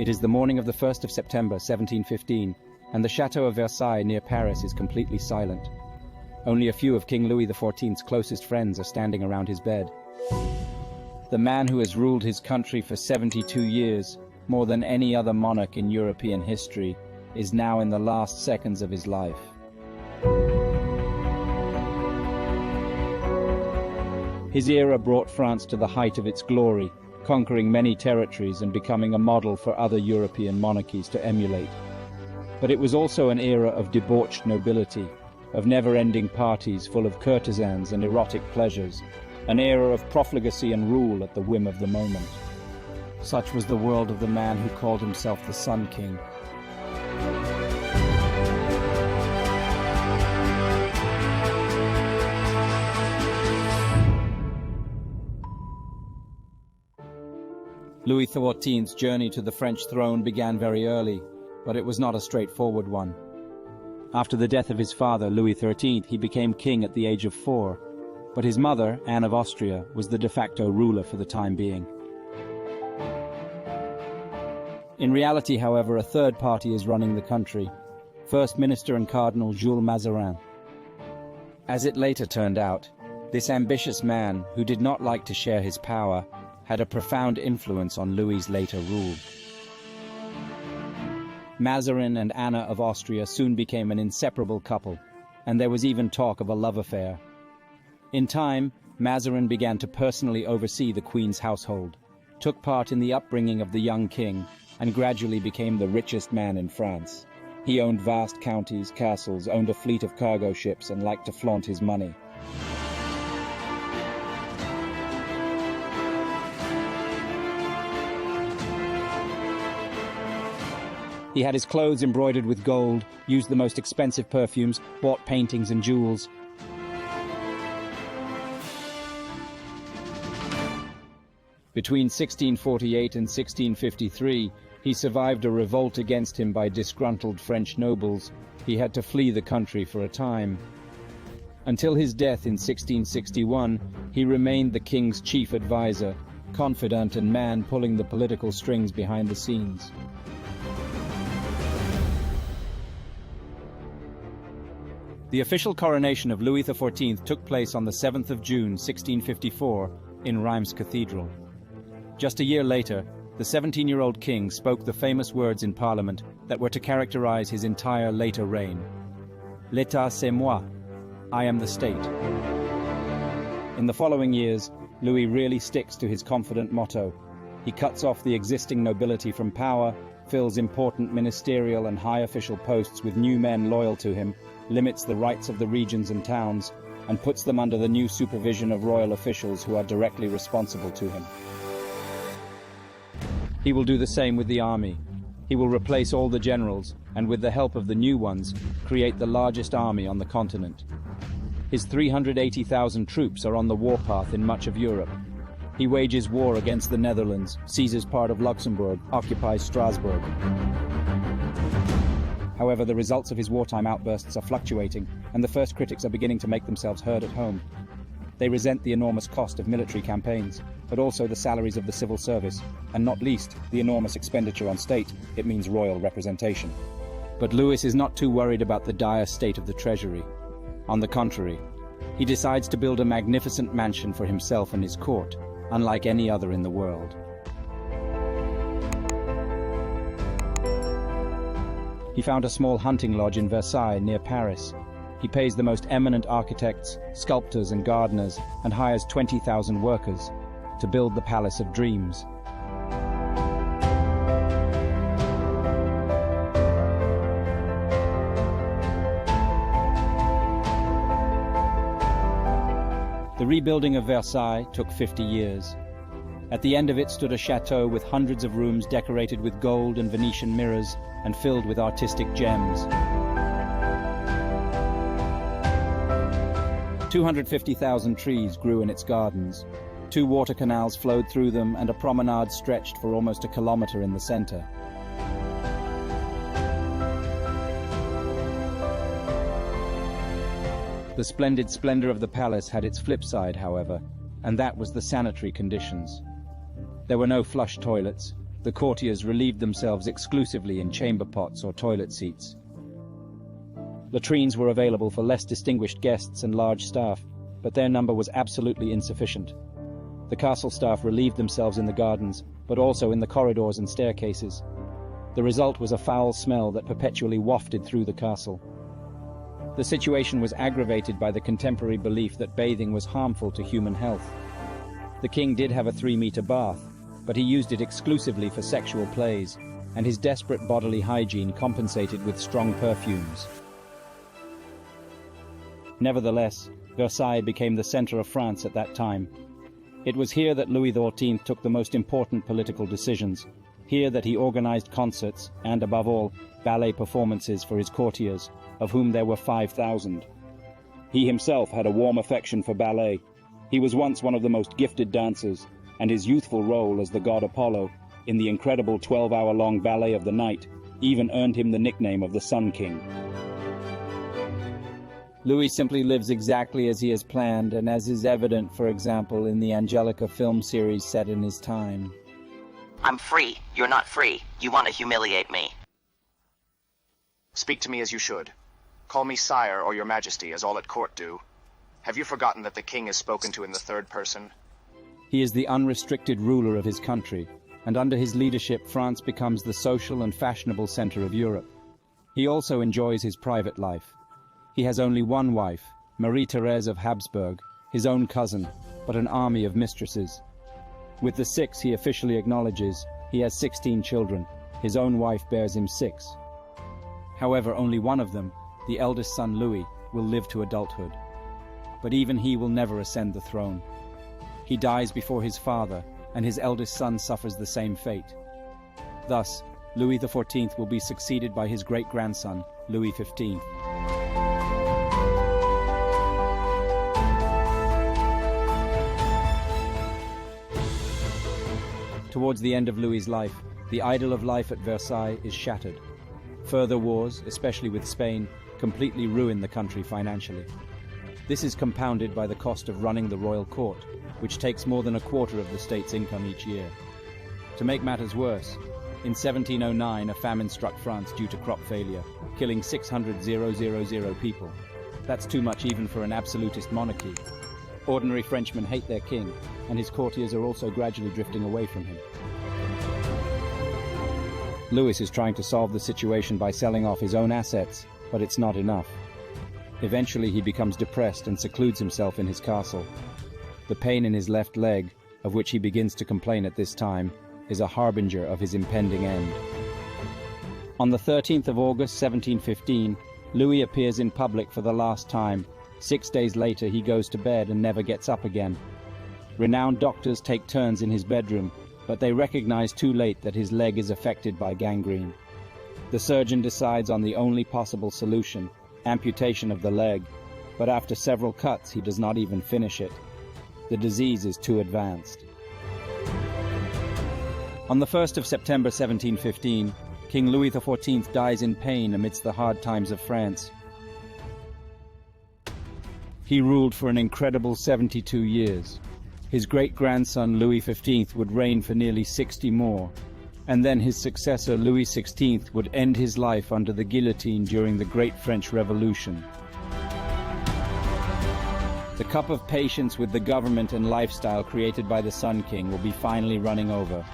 It is the morning of the 1st of September, 1715, and the Chateau of Versailles near Paris is completely silent. Only a few of King Louis XIV's closest friends are standing around his bed. The man who has ruled his country for 72 years, more than any other monarch in European history, is now in the last seconds of his life. His era brought France to the height of its glory, conquering many territories and becoming a model for other European monarchies to emulate. But it was also an era of debauched nobility, of never-ending parties full of courtesans and erotic pleasures, an era of profligacy and rule at the whim of the moment. Such was the world of the man who called himself the Sun King. Louis XIV's journey to the French throne began very early, but it was not a straightforward one. After the death of his father, Louis XIII, he became king at the age of 4, but his mother, Anne of Austria, was the de facto ruler for the time being. In reality, however, a third party is running the country, First Minister and Cardinal Jules Mazarin. As it later turned out, this ambitious man, who did not like to share his power, had a profound influence on Louis's later rule. Mazarin and Anna of Austria soon became an inseparable couple, and there was even talk of a love affair. In time, Mazarin began to personally oversee the Queen's household, took part in the upbringing of the young king, and gradually became the richest man in France. He owned vast counties, castles, owned a fleet of cargo ships, and liked to flaunt his money. He had his clothes embroidered with gold, used the most expensive perfumes, bought paintings and jewels. Between 1648 and 1653, he survived a revolt against him by disgruntled French nobles. He had to flee the country for a time. Until his death in 1661, he remained the king's chief advisor, confidant and man pulling the political strings behind the scenes. The official coronation of Louis XIV took place on the 7th of June, 1654, in Reims Cathedral. Just a year later, the 17-year-old king spoke the famous words in Parliament that were to characterize his entire later reign. L'État c'est moi. I am the state. In the following years, Louis really sticks to his confident motto. He cuts off the existing nobility from power, fills important ministerial and high official posts with new men loyal to him, limits the rights of the regions and towns, and puts them under the new supervision of royal officials who are directly responsible to him. He will do the same with the army. He will replace all the generals, and with the help of the new ones, create the largest army on the continent. His 380,000 troops are on the warpath in much of Europe. He wages war against the Netherlands, seizes part of Luxembourg, occupies Strasbourg. However, the results of his wartime outbursts are fluctuating, and the first critics are beginning to make themselves heard at home. They resent the enormous cost of military campaigns, but also the salaries of the civil service, and not least, the enormous expenditure on state. It means royal representation. But Louis is not too worried about the dire state of the treasury. On the contrary, he decides to build a magnificent mansion for himself and his court, unlike any other in the world. He found a small hunting lodge in Versailles near Paris. He pays the most eminent architects, sculptors and gardeners, and hires 20,000 workers to build the Palace of Dreams. The rebuilding of Versailles took 50 years. At the end of it stood a chateau with hundreds of rooms decorated with gold and Venetian mirrors and filled with artistic gems. 250,000 trees grew in its gardens. 2 water canals flowed through them, and a promenade stretched for almost a kilometer in the center. The splendid splendor of the palace had its flip side, however, and that was the sanitary conditions. There were no flush toilets, The courtiers relieved themselves exclusively in chamber pots or toilet seats. Latrines were available for less distinguished guests and large staff, but their number was absolutely insufficient. The castle staff relieved themselves in the gardens, but also in the corridors and staircases. The result was a foul smell that perpetually wafted through the castle. The situation was aggravated by the contemporary belief that bathing was harmful to human health. The king did have a 3-meter bath, but he used it exclusively for sexual plays, and his desperate bodily hygiene compensated with strong perfumes. Nevertheless, Versailles became the center of France at that time. It was here that Louis XIV took the most important political decisions, here that he organized concerts and, above all, ballet performances for his courtiers, of whom there were 5,000. He himself had a warm affection for ballet. He was once one of the most gifted dancers, and his youthful role as the god Apollo in the incredible 12-hour-long Ballet of the Night even earned him the nickname of the Sun King. Louis simply lives exactly as he has planned, and as is evident, for example, in the Angelica film series set in his time. I'm free. You're not free. You want to humiliate me. Speak to me as you should. Call me sire or your majesty, as all at court do. Have you forgotten that the king is spoken to in the third person? He is the unrestricted ruler of his country, and under his leadership France becomes the social and fashionable center of Europe. He also enjoys his private life. He has only one wife, Marie-Thérèse of Habsburg, his own cousin, but an army of mistresses. With the 6 he officially acknowledges, he has 16 children. His own wife bears him 6. However, only one of them, the eldest son Louis, will live to adulthood. But even he will never ascend the throne. He dies before his father, and his eldest son suffers the same fate. Thus, Louis XIV will be succeeded by his great-grandson, Louis XV. Towards the end of Louis's life, the idyll of life at Versailles is shattered. Further wars, especially with Spain, completely ruin the country financially. This is compounded by the cost of running the royal court, which takes more than a quarter of the state's income each year. To make matters worse, in 1709 a famine struck France due to crop failure, killing 600,000 people. That's too much even for an absolutist monarchy. Ordinary Frenchmen hate their king, and his courtiers are also gradually drifting away from him. Louis is trying to solve the situation by selling off his own assets, but it's not enough. Eventually he becomes depressed and secludes himself in his castle. The pain in his left leg, of which he begins to complain at this time, is a harbinger of his impending end. On the 13th of August 1715, Louis appears in public for the last time. 6 days later he goes to bed and never gets up again. Renowned doctors take turns in his bedroom, but they recognize too late that his leg is affected by gangrene. The surgeon decides on the only possible solution, amputation of the leg, but after several cuts he does not even finish it. The disease is too advanced. On the 1st of September 1715, King Louis XIV dies in pain amidst the hard times of France. He ruled for an incredible 72 years. His great-grandson Louis XV would reign for nearly 60 more, and then his successor Louis XVI would end his life under the guillotine during the Great French Revolution. The cup of patience with the government and lifestyle created by the Sun King will be finally running over.